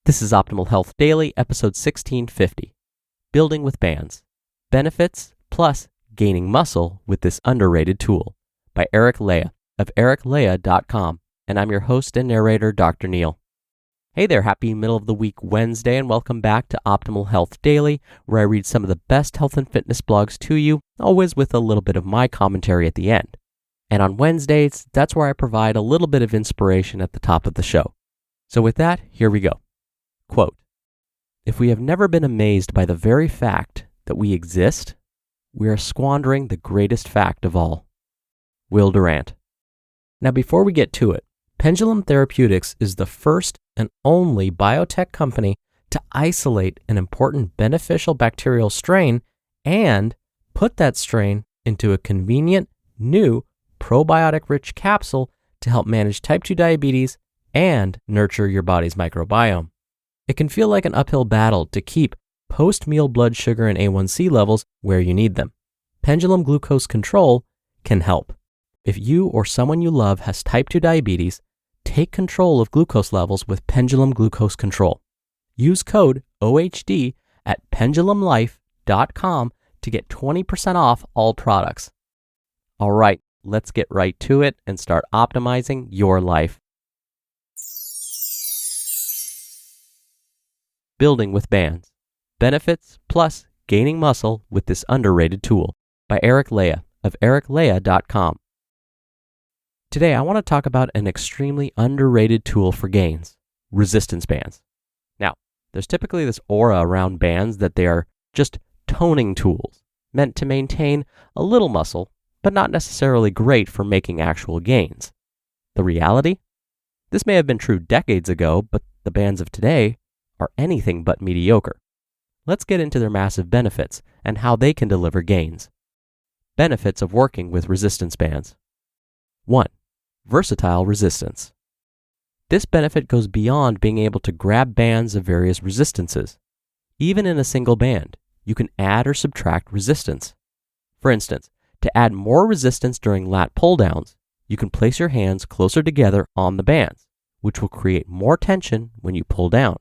This is Optimal Health Daily, episode 1650, Building with Bands, Benefits plus Gaining Muscle with this Underrated Tool, by Leija of ericleija.com, and I'm your host and narrator, Dr. Neil. Hey there, happy middle of the week Wednesday, and welcome back to Optimal Health Daily, where I read some of the best health and fitness blogs to you, always with a little bit of my commentary at the end. And on Wednesdays, that's where I provide a little bit of inspiration at the top of the show. So with that, here we go. Quote, "If we have never been amazed by the very fact that we exist, we are squandering the greatest fact of all." Will Durant. Now before we get to it, Pendulum Therapeutics is the first and only biotech company to isolate an important beneficial bacterial strain and put that strain into a convenient, new, probiotic-rich capsule to help manage type 2 diabetes and nurture your body's microbiome. It can feel like an uphill battle to keep post-meal blood sugar and A1C levels where you need them. Pendulum Glucose Control can help. If you or someone you love has type 2 diabetes, take control of glucose levels with Pendulum Glucose Control. Use code OHD at pendulumlife.com to get 20% off all products. All right, let's get right to it and start optimizing your life. Building with Bands, Benefits plus Gaining Muscle with this Underrated Tool, by Leija of ericleija.com. Today, I want to talk about an extremely underrated tool for gains, resistance bands. Now, there's typically this aura around bands that they are just toning tools, meant to maintain a little muscle, but not necessarily great for making actual gains. The reality? This may have been true decades ago, but the bands of today are anything but mediocre. Let's get into their massive benefits and how they can deliver gains. Benefits of working with resistance bands. 1. Versatile resistance. This benefit goes beyond being able to grab bands of various resistances. Even in a single band, you can add or subtract resistance. For instance, to add more resistance during lat pull-downs, you can place your hands closer together on the bands, which will create more tension when you pull down.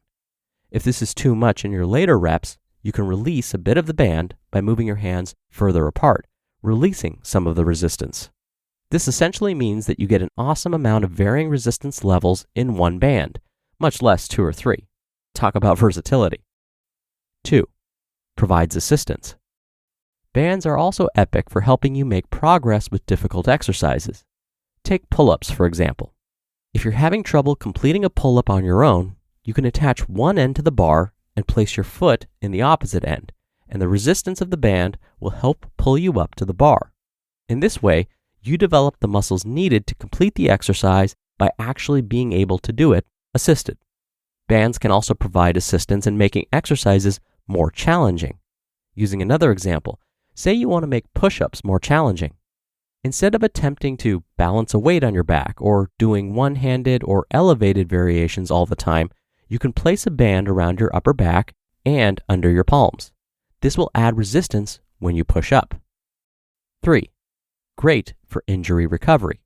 If this is too much in your later reps, you can release a bit of the band by moving your hands further apart, releasing some of the resistance. This essentially means that you get an awesome amount of varying resistance levels in one band, much less 2 or 3. Talk about versatility. 2. Provides assistance. Bands are also epic for helping you make progress with difficult exercises. Take pull-ups, for example. If you're having trouble completing a pull-up on your own, you can attach one end to the bar and place your foot in the opposite end, and the resistance of the band will help pull you up to the bar. In this way, you develop the muscles needed to complete the exercise by actually being able to do it assisted. Bands can also provide assistance in making exercises more challenging. Using another example, say you want to make push-ups more challenging. Instead of attempting to balance a weight on your back or doing one-handed or elevated variations all the time, you can place a band around your upper back and under your palms. This will add resistance when you push up. 3. Great for injury recovery.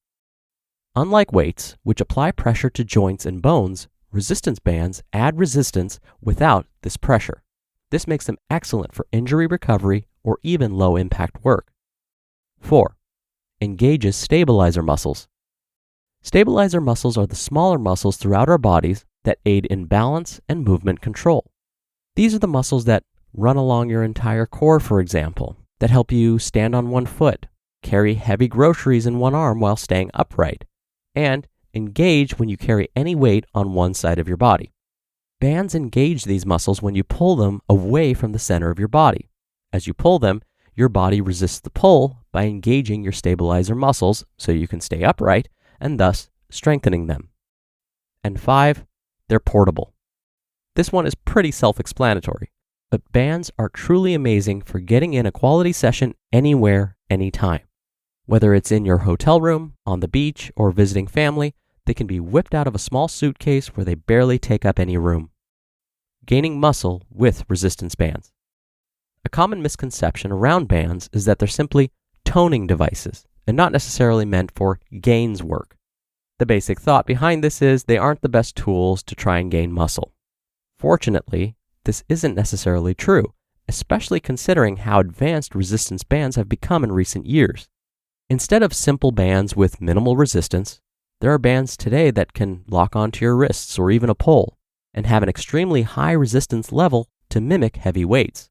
Unlike weights, which apply pressure to joints and bones, resistance bands add resistance without this pressure. This makes them excellent for injury recovery or even low-impact work. 4. Engages stabilizer muscles. Stabilizer muscles are the smaller muscles throughout our bodies that aid in balance and movement control. These are the muscles that run along your entire core, for example, that help you stand on one foot, carry heavy groceries in one arm while staying upright, and engage when you carry any weight on one side of your body. Bands engage these muscles when you pull them away from the center of your body. As you pull them, your body resists the pull by engaging your stabilizer muscles so you can stay upright and thus strengthening them. And 5, they're portable. This one is pretty self-explanatory, but bands are truly amazing for getting in a quality session anywhere, anytime. Whether it's in your hotel room, on the beach, or visiting family, they can be whipped out of a small suitcase where they barely take up any room. Gaining muscle with resistance bands. A common misconception around bands is that they're simply toning devices and not necessarily meant for gains work. The basic thought behind this is they aren't the best tools to try and gain muscle. Fortunately, this isn't necessarily true, especially considering how advanced resistance bands have become in recent years. Instead of simple bands with minimal resistance, there are bands today that can lock onto your wrists or even a pole and have an extremely high resistance level to mimic heavy weights.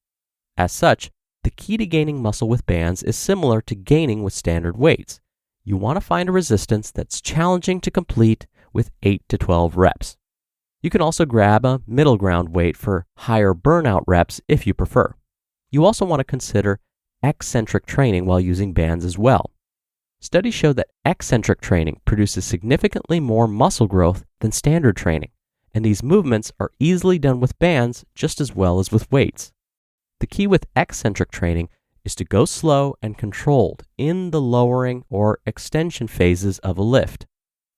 As such, the key to gaining muscle with bands is similar to gaining with standard weights. You want to find a resistance that's challenging to complete with 8 to 12 reps. You can also grab a middle ground weight for higher burnout reps if you prefer. You also want to consider eccentric training while using bands as well. Studies show that eccentric training produces significantly more muscle growth than standard training, and these movements are easily done with bands just as well as with weights. The key with eccentric training is to go slow and controlled in the lowering or extension phases of a lift.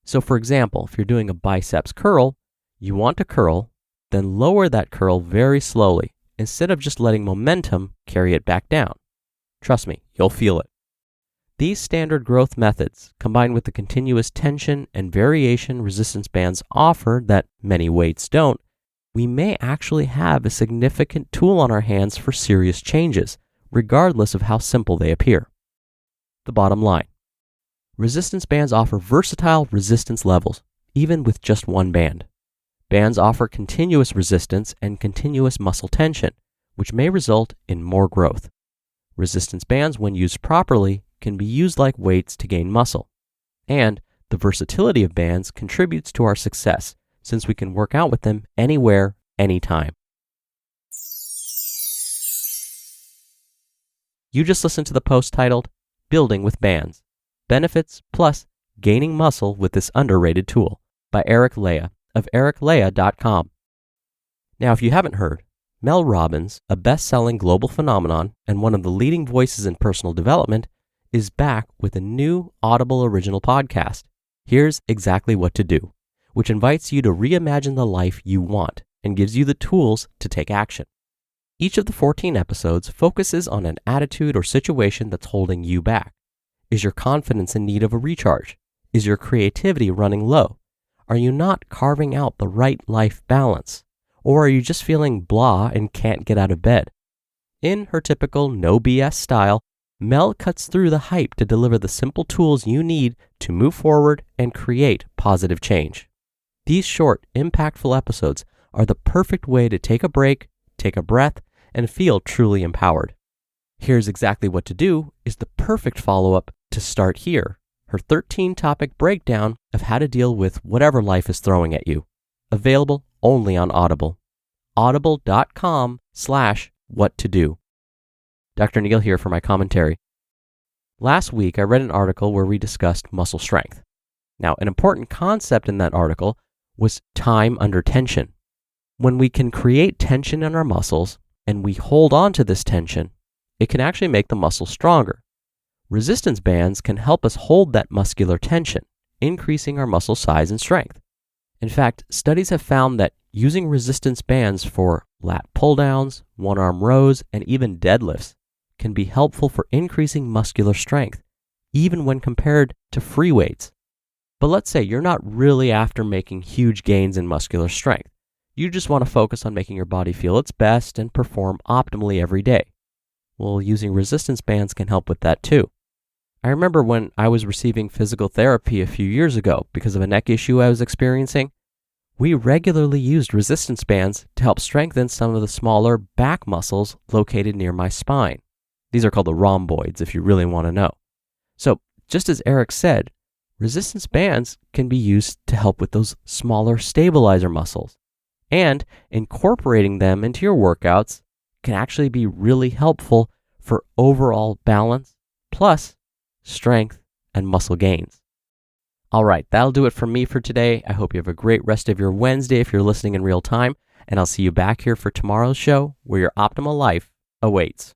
So for example, if you're doing a biceps curl, you want to curl, then lower that curl very slowly instead of just letting momentum carry it back down. Trust me, you'll feel it. These standard growth methods, combined with the continuous tension and variation resistance bands offer that many weights don't, we may actually have a significant tool on our hands for serious changes, regardless of how simple they appear. The bottom line: resistance bands offer versatile resistance levels, even with just one band. Bands offer continuous resistance and continuous muscle tension, which may result in more growth. Resistance bands, when used properly, can be used like weights to gain muscle. And the versatility of bands contributes to our success, since we can work out with them anywhere, anytime. You just listened to the post titled, Building with Bands: Benefits plus Gaining Muscle with this Underrated Tool by Eric Leija of ericleija.com. Now, if you haven't heard, Mel Robbins, a best-selling global phenomenon and one of the leading voices in personal development, is back with a new Audible original podcast, Here's Exactly What to Do, which invites you to reimagine the life you want and gives you the tools to take action. Each of the 14 episodes focuses on an attitude or situation that's holding you back. Is your confidence in need of a recharge? Is your creativity running low? Are you not carving out the right life balance? Or are you just feeling blah and can't get out of bed? In her typical no BS style, Mel cuts through the hype to deliver the simple tools you need to move forward and create positive change. These short, impactful episodes are the perfect way to take a break, take a breath, and feel truly empowered. Here's Exactly What to Do is the perfect follow-up to Start Here, her 13-topic breakdown of how to deal with whatever life is throwing at you. Available only on Audible. audible.com/whattodO. Dr. Neil here for my commentary. Last week, I read an article where we discussed muscle strength. Now, an important concept in that article was time under tension. When we can create tension in our muscles and we hold on to this tension, it can actually make the muscle stronger. Resistance bands can help us hold that muscular tension, increasing our muscle size and strength. In fact, studies have found that using resistance bands for lat pull-downs, one-arm rows, and even deadlifts can be helpful for increasing muscular strength, even when compared to free weights. But let's say you're not really after making huge gains in muscular strength. You just want to focus on making your body feel its best and perform optimally every day. Well, using resistance bands can help with that too. I remember when I was receiving physical therapy a few years ago because of a neck issue I was experiencing, we regularly used resistance bands to help strengthen some of the smaller back muscles located near my spine. These are called the rhomboids, if you really want to know. So, just as Eric said, resistance bands can be used to help with those smaller stabilizer muscles. And incorporating them into your workouts can actually be really helpful for overall balance, plus strength and muscle gains. All right, that'll do it from me for today. I hope you have a great rest of your Wednesday if you're listening in real time, and I'll see you back here for tomorrow's show where your optimal life awaits.